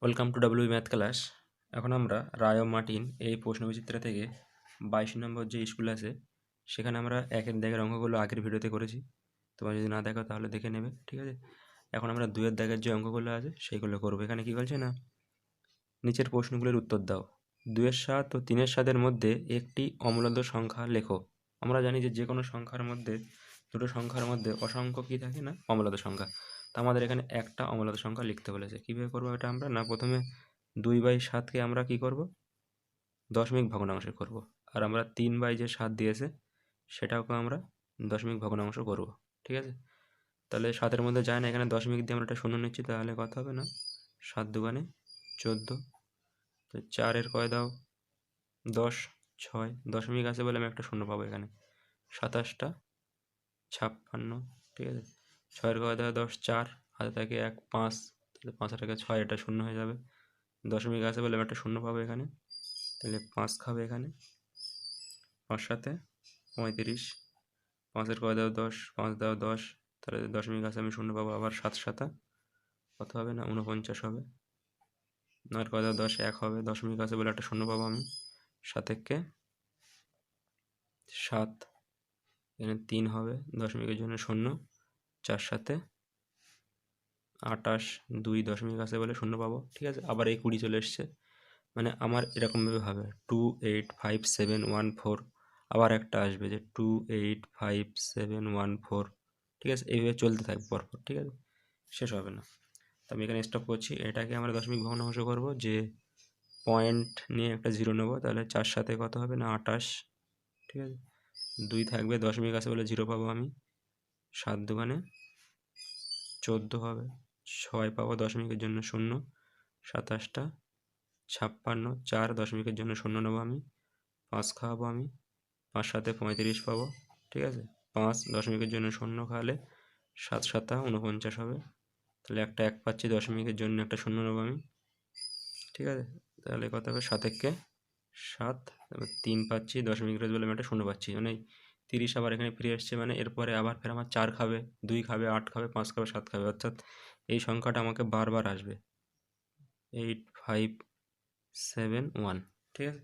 Welcome to W math class. এখন আমরা রায় ও Martin এই প্রশ্নবিচিত্র থেকে 22 নম্বর যে স্কুল আছে সেখানে আমরা একের দাগের অঙ্কগুলো আগের ভিডিওতে করেছি। তোমরা যদি না দেখো তাহলে দেখে নেবে, ঠিক আছে। এখন আমরা 2-এর দাগের যে অঙ্কগুলো আছে সেইগুলো করবো। এখানে কী বলছে না, নিচের প্রশ্নগুলোর উত্তর দাও। 2-এর 7 ও 3-এর 7-এর মধ্যে একটি অমূল্য সংখ্যা লেখো। আমরা জানি যে কোনো সংখ্যার মধ্যে, দুটো সংখ্যার মধ্যে অসংখ্য কী থাকে না, অমূল্য সংখ্যা। তো আমাদের এখানে একটা অমূল্য সংখ্যা লিখতে বলেছে। কীভাবে করবো এটা আমরা না, প্রথমে 2/7কে আমরা কি করব, দশমিক ভগ্নাংশে করব। আর আমরা 3/7 দিয়েছে সেটাকে আমরা দশমিক ভগ্নাংশ করব, ঠিক আছে। তাহলে 7-এর মধ্যে যায় না, এখানে দশমিক দিয়ে আমরা একটা শূন্য নিচ্ছি, তাহলে কত হবে না, 7 দুগুণে 14। তো 4-এর কয় দাও 10, 6 দশমিক আছে বলে আমি একটা শূন্য পাবো এখানে। 27টা 56, ঠিক আছে। 6-এর কয় দাও 10, 4 হাতে থাকে 1, 5, তাহলে 5 টাকা 6, এটা শূন্য হয়ে যাবে। দশমিক আছে বলে আমি একটা শূন্য পাবো এখানে, তাহলে 5 খাবে এখানে। 5 সাথে 35, 5-এর কয় দাও 10, 5 দাও 10, তাহলে দশমিক আছে আমি শূন্য পাবো। আবার 7 সাথে কত হবে না, 49 হবে। 9-এর কয় দাও 10, 1 হবে। দশমিক আছে বলে একটা শূন্য পাবো আমি। 7-একে 7, এখানে 3 হবে, দশমিকের জন্য শূন্য। 4 সাথে 28, 2 দশমিক আছে বলে শূন্য পাবো, ঠিক আছে। আবার এই 20 চলে এসছে, মানে আমার এরকমভাবে হবে 2, 8, 5, 7, 1, 4। আবার একটা আসবে যে 2, 8, 5, 7, 1, 4, ঠিক আছে। এইভাবে চলতে থাকবে পরপর, ঠিক আছে, শেষ হবে না। তো আমি এখানে স্টপ করছি। এটাকে আমরা দশমিক ভগ্নাংশ করবো, যে পয়েন্ট নিয়ে একটা 0 নেবো, তাহলে 4 সাথে কত হবে না 28, ঠিক আছে। 2 থাকবে, দশমিক আছে বলে 0 পাবো আমি। 7 দুগুণে 14 হবে। 6 পাবো, দশমিকের জন্য শূন্য। 27টা 56, 4 দশমিকের জন্য শূন্য নেবো আমি। 5 খাওয়াবো আমি। 5 সাথে 35 পাবো, ঠিক আছে। 5 দশমিকের জন্য শূন্য খাওয়ালে 7 সাতা 49 হবে। তাহলে একটা 1 পাচ্ছি, দশমিকের জন্য একটা শূন্য নেবো আমি, ঠিক আছে। তাহলে কত হবে 7-একে 7, তারপর 3 পাচ্ছি, দশমিকের বলে আমি একটা শূন্য পাচ্ছি, মানে 30 আবার এখানে ফিরে আসছে। মানে এরপরে আবার ফের আমার 4 খাবে, 2 খাবে, 8 খাবে, 5 খাবে, 7 খাবে, অর্থাৎ এই সংখ্যাটা আমাকে বারবার আসবে, 8, 5, 7, 1, ঠিক আছে।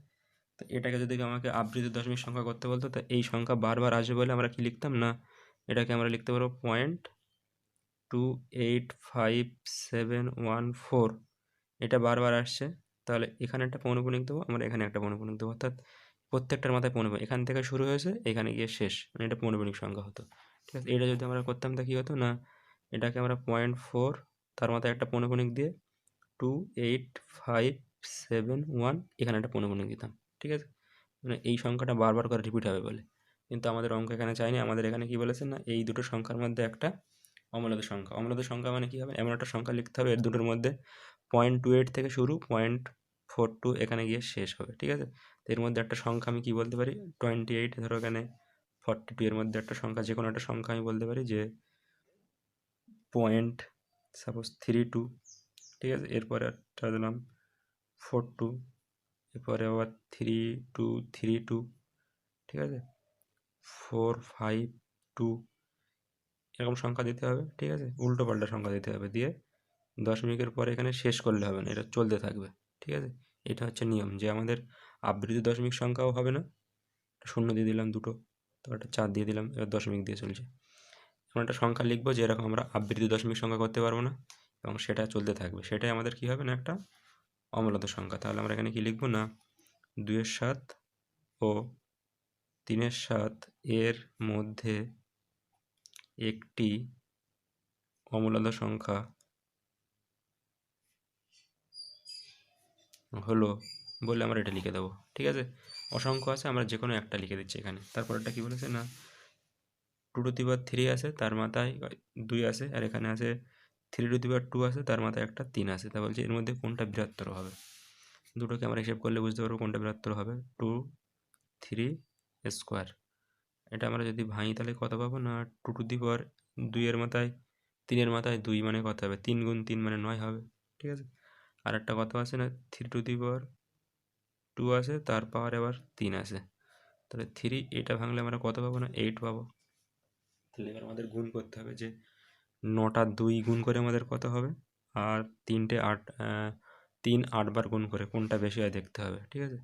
তো এটাকে যদি আমাকে আবৃত দশমিক সংখ্যা করতে বলতো, তো এই সংখ্যা বারবার আসবে বলে আমরা কি লিখতাম না, এটাকে আমরা লিখতে পারবো 0.28571 এটা বারবার আসছে। তাহলে এখানে একটা পৌনঃপুনিক দেবো, আমরা এখানে একটা পৌনঃপুনিক দেবো, অর্থাৎ প্রত্যেকটার মাথায় পৌনঃপুনিক, এখান থেকে শুরু হয়েছে এখানে গিয়ে শেষ, মানে এটা পৌনঃপুনিক সংখ্যা হতো, ঠিক আছে। এটা যদি আমরা করতাম তা কী হতো না, এটাকে আমরা 0.4 তার মাথায় একটা পৌনঃপুনিক দিয়ে 28571 এখানে একটা পৌনঃপুনিক দিতাম, ঠিক আছে। মানে এই সংখ্যাটা বারবার করে রিপিট হবে বলে। কিন্তু আমাদের অঙ্ক এখানে চাইনি, আমাদের এখানে কি বলেছে না, এই দুটো সংখ্যার মধ্যে একটা অমূল্য সংখ্যা। অমূল্য সংখ্যা মানে কী হবে, এমন একটা সংখ্যা লিখতে হবে এর দুটোর মধ্যে 0.28 থেকে শুরু, 0.42 এখানে গিয়ে শেষ হবে, ঠিক আছে। তো এর মধ্যে একটা সংখ্যা আমি কি বলতে পারি, 28, ধরো এখানে 42, এর মধ্যে একটা সংখ্যা, যে কোনো একটা সংখ্যা আমি বলতে পারি যে পয়েন্ট সাপোজ 32, ঠিক আছে। এরপরে একটা দিলাম 42, এরপরে আবার 3232, ঠিক আছে, 452, এরকম সংখ্যা দিতে হবে, ঠিক আছে। উল্টো পাল্টা সংখ্যা দিতে হবে, দিয়ে দশমিকের পরে এখানে শেষ করলে হবে না, এটা চলতে থাকবে, ঠিক আছে। এটা হচ্ছে নিয়ম, যে আমাদের আবৃত দশমিক সংখ্যাও হবে না, শূন্য দিয়ে দিলাম দুটো, তো একটা 4 দিয়ে দিলাম, এবার দশমিক দিয়ে চলছে। এমন একটা সংখ্যা লিখবো যে এরকম আমরা আবৃত দশমিক সংখ্যা করতে পারবো না এবং সেটা চলতে থাকবে, সেটাই আমাদের কী হবে না, একটা অমূল্য সংখ্যা। তাহলে আমরা এখানে কি লিখবো না, 2-এর 7 ও 3-এর 7 এর মধ্যে একটি অমূল্য সংখ্যা হলো বলে আমরা এটা লিখে দেবো, ঠিক আছে। অসংখ্য আছে, আমরা যে কোনো একটা লিখে দিচ্ছি এখানে। তারপরটা কি বলেছে না, 2^3 আছে, তার মাথায় 2 আছে, আর এখানে আছে 3^2 আছে, তার মাথায় একটা 3 আছে। তা বলছে এর মধ্যে কোনটা বৃহত্তর হবে। দুটোকে আমরা হিসেব করলে বুঝতে পারবো কোনটা বৃহত্তর হবে। 2, 3 স্কোয়ার, এটা আমরা যদি ভাঙি তাহলে কত পাবো না, 2^2 এর মাথায় 3-এর মাথায় 2 মানে কত হবে, 3 গুণ 3 মানে 9 হবে, ঠিক আছে। আর একটা কত আছে না, 3^2 আছে, তার পাওয়ার আবার 3 আছে, তাহলে 3, এটা ভাঙলে আমরা কত পাবো না, 8 পাবো। তাহলে এবার আমাদের গুণ করতে হবে, যে 9টা 2 গুণ করে আমাদের কত হবে, আর 3টে 8, 3 8 বার গুণ করে কোনটা বেশি হয় দেখতে হবে, ঠিক আছে?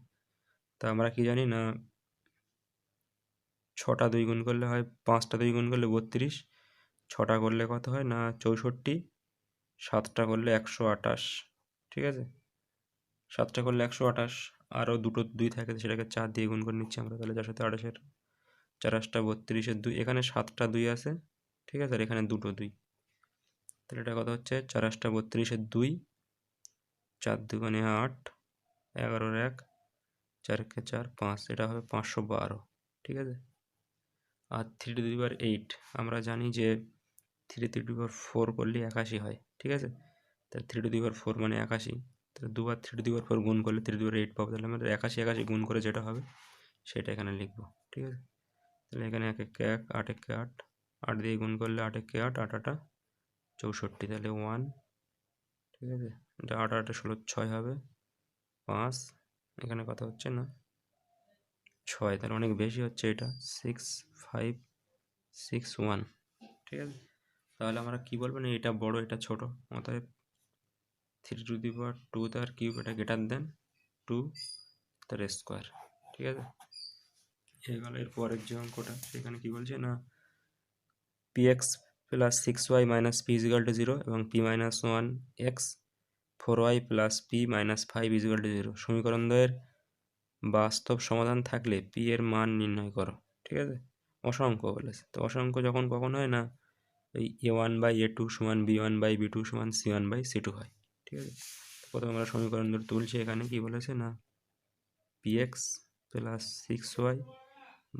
তা আমরা কি জানি না 6টা 2 গুণ করলে হয়, 5টা 2 গুণ করলে 32, 6টা করলে কত হয় না 64, 7টা করলে 128, ঠিক আছে? 7টা করলে 128, আরও দুটো 2 থাকে সেটাকে 4 দিয়ে গুণ করে নিচ্ছি আমরা, তাহলে 428-এর 4 8টা 32-এর 2, এখানে 7টা 2 আছে, ঠিক আছে? আর এখানে দুটো 2, তাহলে এটা কত হচ্ছে 4 8টা 32-এর 2, 4 2 8, 11-এর 1, 4 কে 4 5, এটা হবে 512, ঠিক আছে? আর 3 টু দি পাওয়ার 8 আমরা জানি যে 3 টু দি পাওয়ার 4 করলে 81 হয়, ঠিক আছে? তাহলে 3 টু দি পাওয়ার 4 মানে 81, তাহলে দুবার 3 টু দি পাওয়ার 4 গুণ করলে 3 টু দি পাওয়ার 8 পাবো, তাহলে আমাদের 81 81 গুণ করে যেটা হবে সেটা এখানে লিখবো, ঠিক আছে? তাহলে এখানে 1 1 1, 8 1 8, 8 দিয়ে গুণ করলে 8 1 8, 8 8 64, তাহলে 1, ঠিক আছে? এটা 8 8 16 6 হবে 5, এখানে কথা হচ্ছে না 6, তাহলে অনেক বেশি হচ্ছে এটা 6 5 6 1, ঠিক আছে? তাহলে আমরা কি বলবো না এটা বড় এটা ছোট, অতএব 3 টু দি পাওয়ার 2 তার কিউব এটা গ্রেটার দেন 2 তার স্কোয়ার, ঠিক আছে? এই গেল এর পরের যে অঙ্কটা, সেখানে কি বলছে না px plus 6y minus p equal to 0 এবং p minus 1x 4y plus p minus 5 equal to 0 সমীকরণদ্বয়ের বাস্তব সমাধান থাকলে p এর মান নির্ণয় করো, ঠিক আছে? অসংখ্য বলেছে, তো অসংখ্য যখন কখন হয় না এই a1/a2 সমান b1/b2 সমান c1/c2 হয়, ঠিক আছে? প্রথমে আমরা সমীকরণ দুটো তুলছি, এখানে কি বলেছে না px plus 6y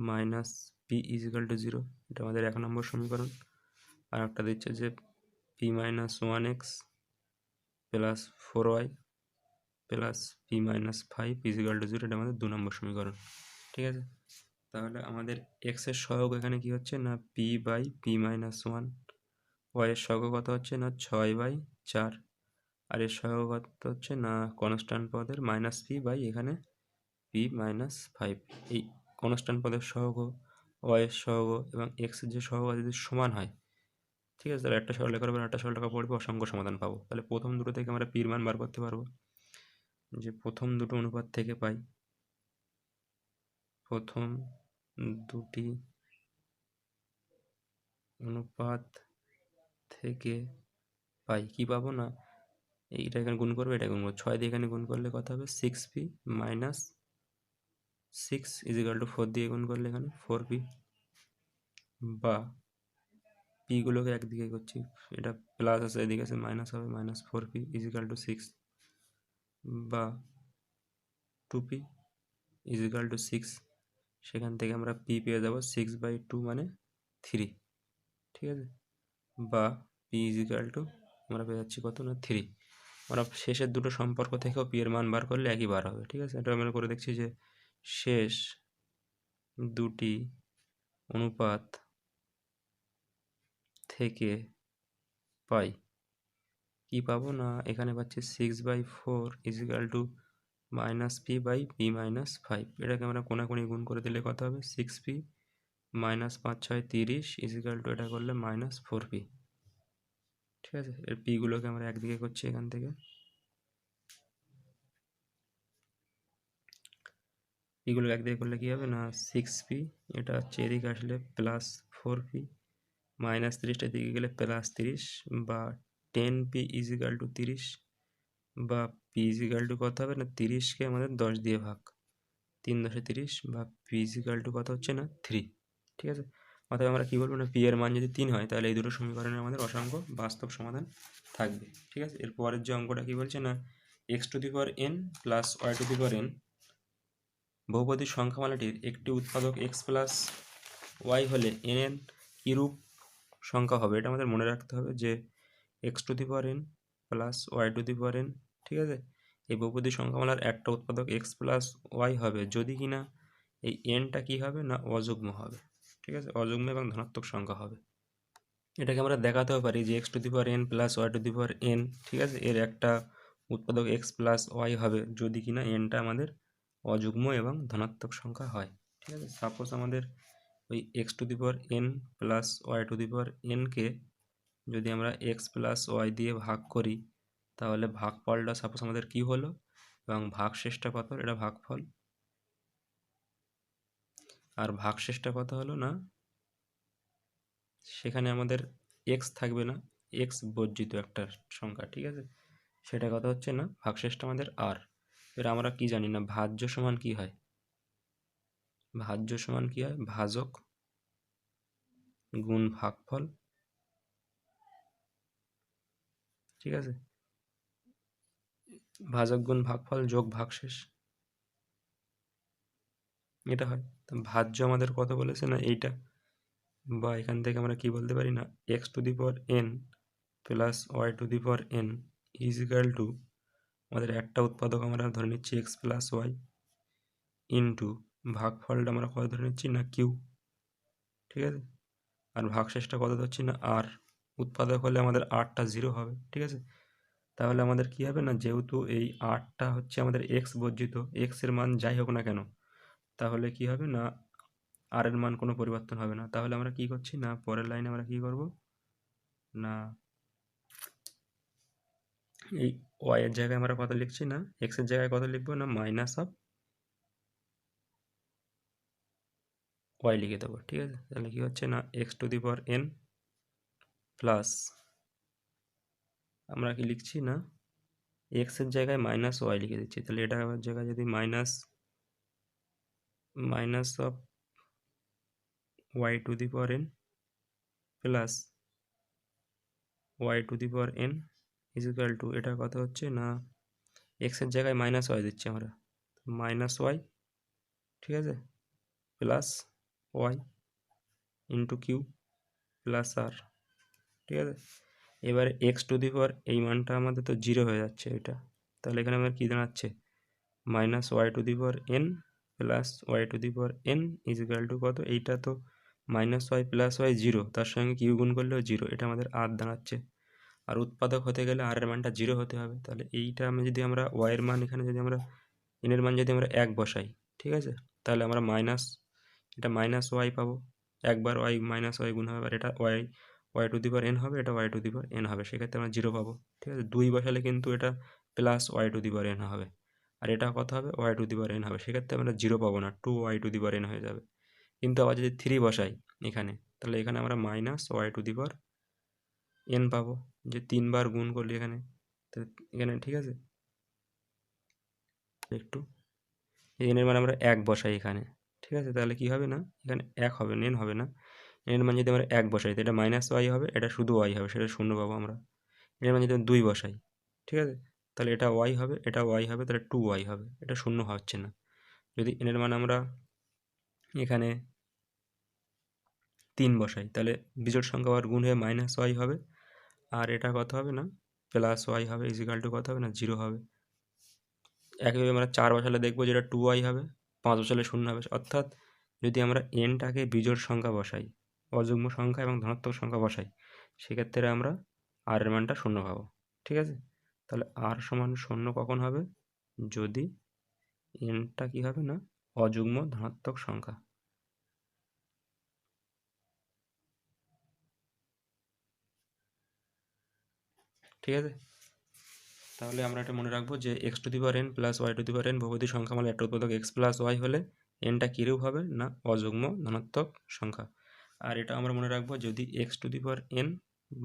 minus p equal to 0, এটা আমাদের 1 নম্বর সমীকরণ। আর একটা দিচ্ছে যে p minus 1x plus 4y plus p minus 5 equal to 0, এটা আমাদের 2 নম্বর সমীকরণ, ঠিক আছে? তাহলে আমাদের x এর সহগ এখানে কি হচ্ছে না p/p মাইনাস 1, y এর সহগ কত হচ্ছে না 6/4, আর এর সহগ কত হচ্ছে না কনস্ট্যান্ট পদের মাইনাস p বাই এখানে p মাইনাস 5, এই কনস্ট্যান্ট পদের সহগ, y এর সহগ এবং x এর যে সহগ যদি সমান হয়, ঠিক আছে? তাহলে একটা সরলরেখার উপর একটা সরলরেখা পড়বে, অসংখ্য সমাধান পাবো। তাহলে প্রথম দুটো থেকে আমরা পির মান বার করতে পারবো, যে প্রথম দুটো অনুপাত থেকে পাই, প্রথম দুটি অনুপাত থেকে পাই কি পাবো না এইটা এখানে গুণ করবে, এটা গুণ করবো 6 দিয়ে এখানে গুণ করলে কত হবে 6p মাইনাস 6 ইজিক্যাল টু 4 দিয়ে গুণ করলে এখানে 4p, বা পি গুলোকে একদিকে করছি, এটা প্লাস আছে এদিকে আছে মাইনাস হবে মাইনাস 4p ইজিক্যাল টু 6, বা 2p ইজিক্যাল টু 6, সেখান থেকে আমরা p পেয়ে যাবো 6/2 মানে 3, ঠিক আছে? বা p ইজিক্যাল টু আমরা পেয়ে যাচ্ছি কত না 3, আমরা শেষের দুটো সম্পর্ক থেকেও p এর মান বার করলে একই বার হবে, ঠিক আছে? এটা আমরা করে দেখছি যে শেষ দুটি অনুপাত থেকে পাই কি পাবো না এখানে পাচ্ছি 6/4 is equal two minus p/p minus 5, এটাকে আমরা কোনাকুনি গুণ করে দিলে কত হবে 6p মাইনাস 5 6 30 ইজিক্যাল টু এটা করলে মাইনাস 4p, ঠিক আছে? এর p গুলোকে আমরা একদিকে করছি, এখান থেকে p গুলোকে একদিকে করলে কি হবে না 6p, এটা হচ্ছে এদিকে আসলে প্লাস 4p মাইনাস 30টা দিকে গেলে প্লাস 30, বা 10p ইজিক্যাল টু 30, বা p ইজিক্যাল টু কত হবে না 30কে আমাদের 10 দিয়ে ভাগ, 3 10 30, বা p ইজিক্যাল টু কত হচ্ছে না 3, ঠিক আছে? অর্থাৎ আমরা কি বলবো না p এর মান যদি 3 হয় তাহলে এই দুটো সমীকরণের আমাদের অসংখ্য বাস্তব সমাধান থাকবে, ঠিক আছে? এর পরের যে অঙ্কটা কি বলছে না x two the power n plus y two the power n বহুপদীর সংখ্যামালাটির একটি উৎপাদক x প্লাস y হলে n এর কিরূপ সংখ্যা হবে, এটা আমাদের মনে রাখতে হবে যে x two the power n plus y two the power n, ঠিক আছে? এই বহুপদী সংখ্যামালার একটা উৎপাদক x প্লাস y হবে যদি কিনা এই nটা কি হবে না অযুগ্ম হবে, ঠিক আছে? অযুগ্ম এবং ধনাত্মক সংখ্যা হবে। এটাকে আমরা দেখাতেও পারি যে x two the power n plus y two the power n, ঠিক আছে, এর একটা উৎপাদক x প্লাস y হবে যদি কিনা nটা আমাদের অযুগ্ম এবং ধনাত্মক সংখ্যা হয়, ঠিক আছে? সাপোজ আমাদের ওই x two the power n plus y two the power n কে যদি আমরা x প্লাস y দিয়ে ভাগ করি তাহলে ভাগফলটা সাপোজ আমাদের কি হলো এবং ভাগশেষটা কত, এটা ভাগফল, আর ভাগশেষটা কত হলো না, সেখানে আমাদের এক্স থাকবে না, এক্স বর্জিত একটা সংখ্যা, ঠিক আছে, সেটা কথা হচ্ছে না, ভাগশেষটা আমাদের আর। এবার আমরা কি জানি না, ভাজ্য সমান কি হয়, ভাজ্য সমান কি হয়, ভাজক গুণ ভাগফল, ঠিক আছে, ভাজক গুণ ভাগফল যোগ ভাগশেষ, এটা হয়। তো ভাজ্য আমাদের কত বলেছে না, এইটা, বা এখান থেকে আমরা কি বলতে পারি না, x to the power n plus y to the power n is equal to, আমাদের একটা উৎপাদক আমরা ধরে নিচ্ছি এক্স প্লাস ওয়াই ইন্টু ভাগফলটা আমরা কত ধরে নিচ্ছি না কিউ, ঠিক আছে, আর ভাগশেষটা কত ধরছি না আর, উৎপাদক হলে আমাদের আরটা জিরো হবে, ঠিক আছে। তাহলে আমাদের কি হবে না, যেহেতু এই আরটা হচ্ছে আমাদের এক্স বর্জিত, এক্স এর মান যাই হোক না কেন, তাহলে কি হবে না, আর এর মান কোনো পরিবর্তন হবে না। তাহলে আমরা কি করছি না, পরের লাইনে আমরা কি করব না, এই ওয়াই এর জায়গায় আমরা কত লিখছি না, এক্স এর জায়গায় কত লিখবো না, মাইনাস অফ ওয়াই লিখে দেবো, ঠিক আছে। তাহলে কি হচ্ছে না, x to the power n plus, আমরা কি লিখছি না, এক্স এর জায়গায় মাইনাস ওয়াই লিখে দিচ্ছি, তাহলে এটা জায়গায় যদি minus of y to the power n plus y to the power n is equal to, এটা কথা হচ্ছে না, এক্স এর জায়গায় মাইনাস ওয়াই দিচ্ছি আমরা, মাইনাস ওয়াই, ঠিক আছে, plus y into q plus r, ঠিক আছে। এবারে এক্স টু দি পাওয়ার এই মানটা আমাদের তো জিরো হয়ে যাচ্ছে এটা, তাহলে এখানে আমার কী দাঁড়াচ্ছে, minus y to the power n plus y to the power n is equal to কত, এইটা তো minus y plus y zero, তার সঙ্গে কিউ গুণ করলেও জিরো, এটা আমাদের আর দাঁড়াচ্ছে। আর উৎপাদক হতে গেলে আর এর মানটা জিরো হতে হবে, তাহলে এইটা আমি যদি আমরা ওয়াইয়ের মান এখানে যদি আমরা এনের মান যদি আমরা এক বসাই, ঠিক আছে, তাহলে আমরা মাইনাস, এটা মাইনাস ওয়াই পাবো, একবার ওয়াই মাইনাস ওয়াই গুণ হবে, আর এটা y y to the power n হবে, এটা y to the power n হবে, সেক্ষেত্রে আমরা জিরো পাবো, ঠিক আছে। দুই বসালে কিন্তু এটা plus y to the power n হবে, আর এটা কত হবে, y to the power n হবে, সেক্ষেত্রে আমরা জিরো পাবো না, two y to the power n হয়ে যাবে। কিন্তু আবার যদি থ্রি বসাই এখানে, তাহলে এখানে আমরা minus y to the power n পাবো, যে তিনবার গুণ করলি এখানে, তো এখানে ঠিক আছে, একটু এনের মান আমরা এক বসাই এখানে, ঠিক আছে, তাহলে কি হবে না, এখানে এক হবে, এন হবে না, এনের মান যদি আমরা এক বসাই তো এটা মাইনাস ওয়াই হবে, এটা শুধু ওয়াই হবে, সেটা শূন্য পাবো আমরা। এর মান যদি আমরা দুই বসাই, ঠিক আছে, তাহলে এটা ওয়াই হবে, এটা ওয়াই হবে, তাহলে টু ওয়াই হবে, এটা শূন্য হচ্ছে না। যদি এনের মান আমরা এখানে তিন বসাই, তাহলে বিজোড় সংখ্যা আবার গুণ হয়ে মাইনাস ওয়াই হবে, আর এটা কত হবে না, প্লাস ওয়াই হবে, ইজিক্যাল টু কত হবে না, জিরো হবে। একইভাবে আমরা চার বসালে দেখবো যেটা টু ওয়াই হবে, পাঁচ বসালে শূন্য হবে, অর্থাৎ যদি আমরা এনটাকে বিজোড় সংখ্যা বসাই, অযুগ্ম সংখ্যা এবং ধনাত্মক সংখ্যা বসাই, সেক্ষেত্রে আমরা আর এর মানটা শূন্য পাবো, ঠিক আছে। তাহলে আর সমান শূন্য কখন হবে, যদি এনটা কি হবে না, অযুগ্ম ধনাত্মক সংখ্যা, ঠিক আছে। তাহলে আমরা এটা মনে রাখবো যে x to the power n plus y to the power n বহুপদী সংখ্যা মানে একটা উৎপাদক এক্স প্লাস ওয়াই হলে এনটা কীরূপ হবে না, অযুগ্ম ধনাত্মক সংখ্যা। আর এটা আমরা মনে রাখবো যদি x to the power n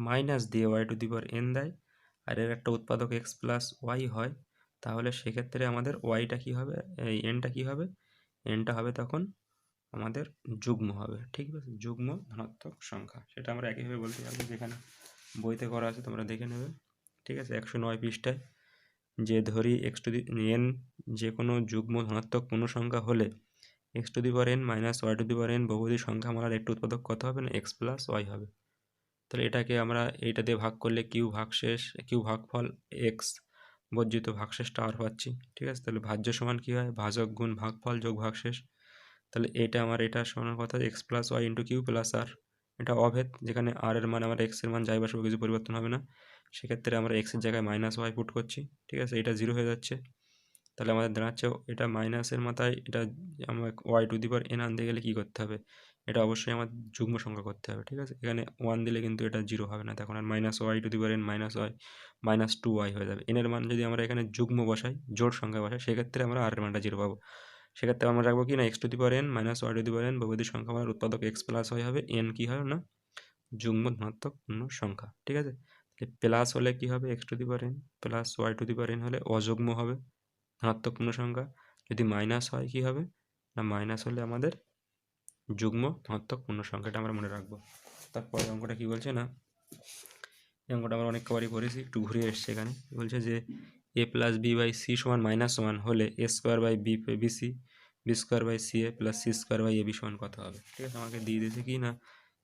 minus দিয়ে y to the power n দেয়, আর এর একটা উৎপাদক এক্স প্লাস ওয়াই হয়, তাহলে সেক্ষেত্রে আমাদের ওয়াইটা কী হবে, এই এনটা কী হবে, এনটা হবে তখন আমাদের যুগ্ম হবে, ঠিক আছে, যুগ্ম ধনাত্মক সংখ্যা। সেটা আমরা একইভাবে বলতে পারবো, যেখানে বইতে করা আছে তোমরা দেখে নেবে, ঠিক আছে, 109 পৃষ্ঠায়, যে ধরি এক্স টু দি এন যে কোনো যুগ্ম ধনাত্মক পূর্ণসংখ্যা হলে x to the power n minus y to the power n বহুপদী সংখ্যা মালার একটি উৎপাদক কত হবে না, এক্স প্লাস ওয়াই হবে। তাহলে এটাকে আমরা এইটা দিয়ে ভাগ করলে কিউ ভাগশেষ, কিউ ভাগফল এক্স বর্জিত ভাগশেষটা আর পাচ্ছি, ঠিক আছে। তাহলে ভাজ্য সমান কী হয়, ভাজক গুণ ভাগফল যোগ ভাগশেষ, তাহলে এটা আমার এটা সমান কথা x plus y into q plus r, এটা অভেদ, যেখানে আর এর মান আমার এক্স এর মান যাই বসাবো কিছু পরিবর্তন হবে না, সেক্ষেত্রে আমরা এক্সের জায়গায় মাইনাস ওয়াই পুট করছি, ঠিক আছে, এটা জিরো হয়ে যাচ্ছে। তাহলে আমাদের দাঁড়াচ্ছে এটা মাইনাসের মাথায় এটা আমার Y to the power n আনতে গেলে কী করতে হবে, এটা অবশ্যই আমার যুগ্ম সংখ্যা করতে হবে, ঠিক আছে। এখানে 1 দিলে কিন্তু এটা 0 হবে না, তখন আর -y⁻n-2y হয়ে যাবে। n এর মান যদি আমরা এখানে যুগ্ম বসাই, জোড় সংখ্যা বসাই, সেক্ষেত্রে আমরা r এর মানটা 0 পাবো। সেক্ষেত্রে আমরা রাখবো কি না x⁻n-y⁻n বহুপদী সংখ্যা মানে উৎপাদক x + y হবে, n কি হবে না যুগ্ম ধনাত্মক পূর্ণ সংখ্যা, ঠিক আছে। প্লাস হলে কি হবে, x⁻n + y⁻n হলে অযুগ্ম হবে ধনাত্মক পূর্ণ সংখ্যা। যদি মাইনাস হয় কি হবে না, মাইনাস হলে আমাদের যুগ্ম ধনাত্মক পূর্ণ সংখ্যাটা আমরা মনে রাখবো। তারপরে অঙ্কটা কি বলছে না, এই অঙ্কটা আমরা অনেক কবারই করেছি, একটু ঘুরে এসছে। এখানে বলছে যে a + b/c = -1 হলে a² b/c b² c² ab কত হবে, ঠিক আছে। আমাকে দিয়ে দিয়েছে কি না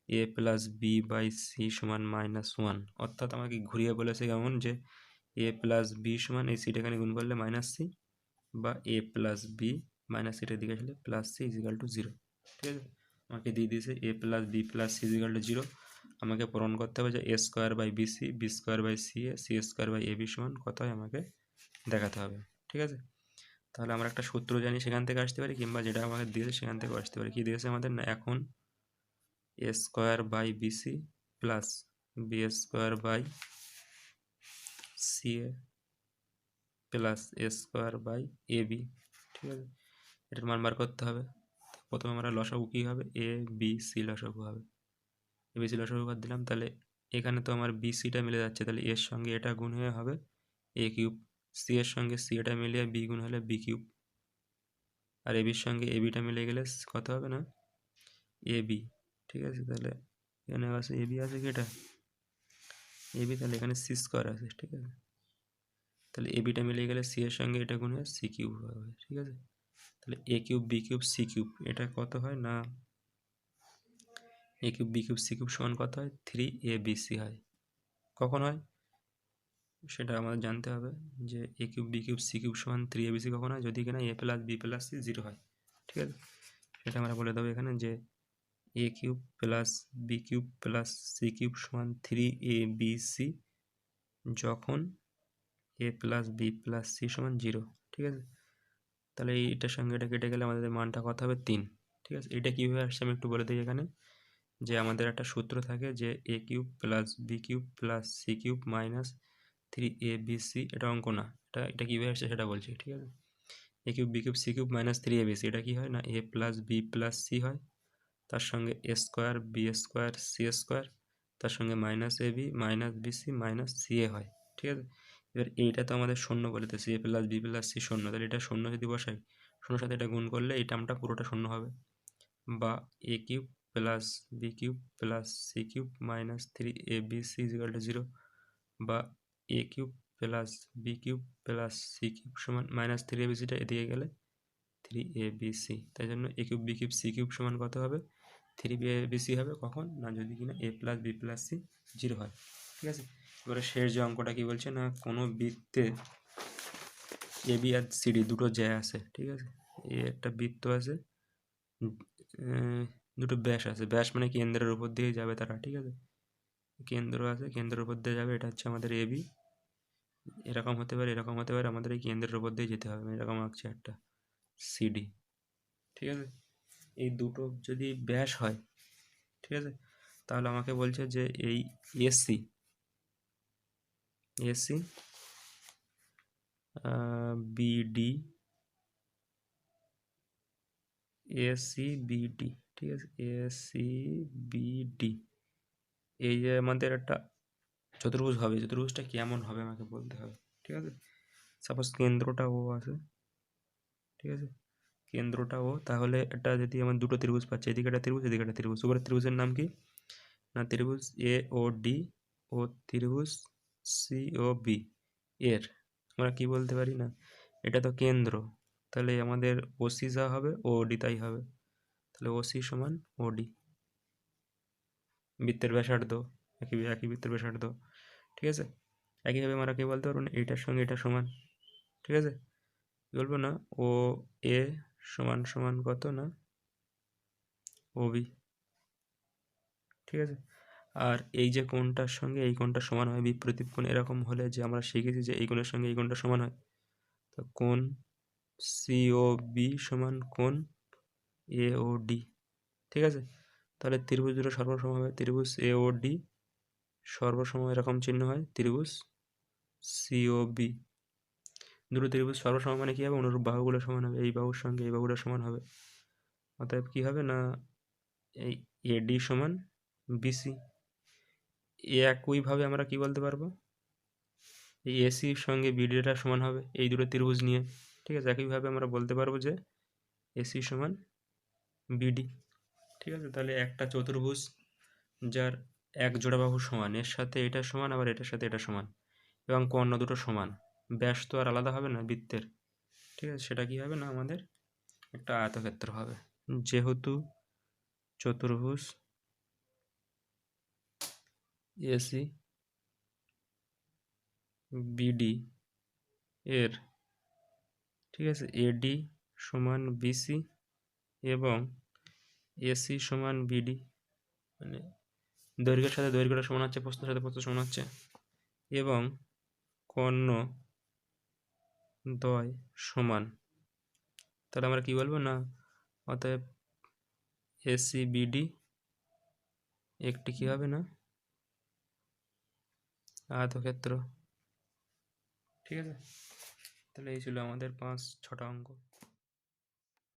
a + b/c = -1, অর্থাৎ আমাকে ঘুরিয়ে বলেছে কেমন যে a + b এই সিটা এখানে গুণ করলে -c বা a + b সিটার দিকে আসলে +c = 0, ঠিক আছে। আমাকে দিয়ে দিয়েছে a + b + c = 0। আমাকে প্রমাণ করতে হবে যে a² b² c² কত হয় আমাকে দেখাতে হবে, ঠিক আছে। তাহলে আমরা একটা সূত্র জানি, সেখান থেকে আসতে পারি, কিংবা যেটা আমাকে দিয়েছে সেখান থেকেও আসতে পারি। কি দিয়েছে আমাদের না, এখন a² bc plus b² ca plus a² ab, ঠিক আছে। এটার মান বার করতে হবে। প্রথমে আমরা লসাগু কী হবে, এ বি সি লসাগু হবে। এ বি সি লসাগু বাদ দিলাম, তাহলে এখানে তো আমার বি সিটা মিলে যাচ্ছে, তাহলে এর সঙ্গে এটা গুণ হয়ে হবে a³, সি এর সঙ্গে সি এটা মিলিয়ে বি গুণ হলে b³, আর এ বির সঙ্গে এ বিটা মিলে গেলে কত হবে না এ বি, ঠিক আছে। তাহলে এখানে আছে এ বি, আছে কি এটা এ বি, তাহলে এখানে c² আছে, ঠিক আছে। তাহলে এ বিটা মিলে গেলে সি এর সঙ্গে এটা গুণ হয়ে c³ হবে, ঠিক আছে। তাহলে a³ b³ c³ এটা কত হয় না, a³ b³ c³ সমান কত হয়, 3abc হয়। কখন হয় সেটা আমাদের জানতে হবে, যে a³ b³ c³ সমান 3abc কখন হয়, যদি কিনা a + b + c 0 হয়, ঠিক আছে। সেটা আমরা বলে দেবো এখানে যে a³ + b³ + c³ সমান 3abc যখন a + b + c সমান 0, ঠিক আছে। তাহলে এইটার সঙ্গে এটা কেটে গেলে আমাদের মানটা কত হবে, 3, ঠিক আছে। এটা কীভাবে আসছে আমি একটু বলে দিই এখানে, যে আমাদের একটা সূত্র থাকে যে a³ + b³ + c³ - 3abc, এটা অঙ্ক না, এটা কীভাবে আসছে সেটা বলছি, ঠিক আছে। a³ b³ c³ - 3abc এটা কী হয় না, a + b + c হয়, তার সঙ্গে a² b² c², তার সঙ্গে -ab -bc -ca হয়, ঠিক আছে। এবার এইটা তো আমাদের শূন্য বলেছে, a + b + c শূন্য, তাহলে এটা শূন্য যদি বসাই, শূন্যর সাথে এটা গুণ করলে এই টার্মটা পুরোটা শূন্য হবে, বা a³ + b³ + c³ - 3abc = 0, বা a³ + b³ + c³ সমান -3abcটা এদিকে গেলে 3abc, তাই জন্য a³ b³ c³ সমান কত হবে, 3abc হবে। কখন না, যদি কিনা a + b + c 0 হয়, ঠিক আছে। এবারে শেষ যে অঙ্কটা কি বলছে না, কোনো বৃত্তে A B R C D দুটো জ্যা আছে, ঠিক আছে। একটা বৃত্ত আছে, দুটো ব্যাস আছে, ব্যাস মানে কেন্দ্রের উপর দিয়ে যাবে তারা, ঠিক আছে। কেন্দ্র আছে, কেন্দ্রের উপর দিয়ে যাবে, এটা হচ্ছে আমাদের এ বি। এরকম হতে পারে, এরকম হতে পারে, আমাদের এই কেন্দ্রের উপর দিয়ে যেতে হবে, এরকম আঁকছে একটা সিডি, ঠিক আছে। এই দুটো যদি ব্যাস হয়, ঠিক আছে, তাহলে আমাকে বলছে যে এই এসি বিডি এসি বিডি, ঠিক আছে, এসি বিডি, এই যে আমাদের একটা চতুর্ভুজ হবে, চতুর্ভুজটা কেমন হবে আমাকে বলতে হবে, ঠিক আছে। সাপোজ কেন্দ্রটা ও আছে, ঠিক আছে, কেন্দ্রটা ও, তাহলে এটা যদি আমার দুটো ত্রিভুজ পাচ্ছে, এদিকে একটা ত্রিভুজ, এদিকে একটা ত্রিভুজ, উপরে ত্রিভুজের নাম কি না, ত্রিভুজ এ ও ডি ও ত্রিভুজ সি ও বি এর আমরা কি বলতে পারি না, এটা তো কেন্দ্র, তাহলে আমাদের ওসি যা হবে ও ডি তাই হবে, তাহলে ওসি সমান ওডি। বৃত্তের ব্যাসার্ধ একই বৃত্তের ব্যাসার্ধ, ঠিক আছে। একইভাবে আমরা কি বলতে পারবো না, এইটার সঙ্গে এটা সমান, ঠিক আছে। কি বলবো না, ও এ সমান সমান কত না ও বি, ঠিক আছে। আর এই যে কোণটার সঙ্গে এই কোণটা সমান হয়, বিপরীত কোণ এরকম হলে যে আমরা শিখেছি যে এই কোণের সঙ্গে এই কোণটা সমান হয়, তো কোণ সি ও বি সমান কোণ এ ও ডি, ঠিক আছে। তাহলে ত্রিভুজ দুটো সর্বসম হবে, ত্রিভুজ এ ও ডি সর্বসম এরকম চিহ্ন হয়, ত্রিভুজ সি ও বি। দুটো ত্রিভুজ সর্বসম মানে কী হবে, অনুরূপ বাহুগুলো সমান হবে, এই বাহুর সঙ্গে এই বাহুটা সমান হবে। অতএব কী হবে না, এই এডি সমান বিসি। একইভাবে আমরা কি বলতে পারবো, এই এসির সঙ্গে বিডিটা সমান হবে এই দুটো ত্রিভুজ নিয়ে, ঠিক আছে। একইভাবে আমরা বলতে পারবো যে এসি সমান বিডি, ঠিক আছে। তাহলে একটা চতুর্ভুজ যার এক জোড়া বাহু সমান, এর সাথে এটা সমান, আবার এটার সাথে এটা সমান, এবং কর্ণ দুটো সমান, ব্যাস তো আর আলাদা হবে না বৃত্তের, ঠিক আছে। সেটা কি হবে না, আমাদের একটা আয়তক্ষেত্র হবে। যেহেতু চতুর্ভুজ এসি বিডি এর, ঠিক আছে, এডি সমান বিসি এবং এসি সমান বিডি, মানে দৈর্ঘ্যের সাথে দৈর্ঘ্যটা সমান হচ্ছে, প্রস্থের সাথে প্রস্থ সমান হচ্ছে, এবং কর্ণ দ্বয় সমান, তাহলে আমরা কি বলবো না, অতএব এসি বিডি একটি কি হবে না, আয়তক্ষেত্র, ঠিক আছে। তাহলে এই ছিল আমাদের 5-6টা অঙ্ক।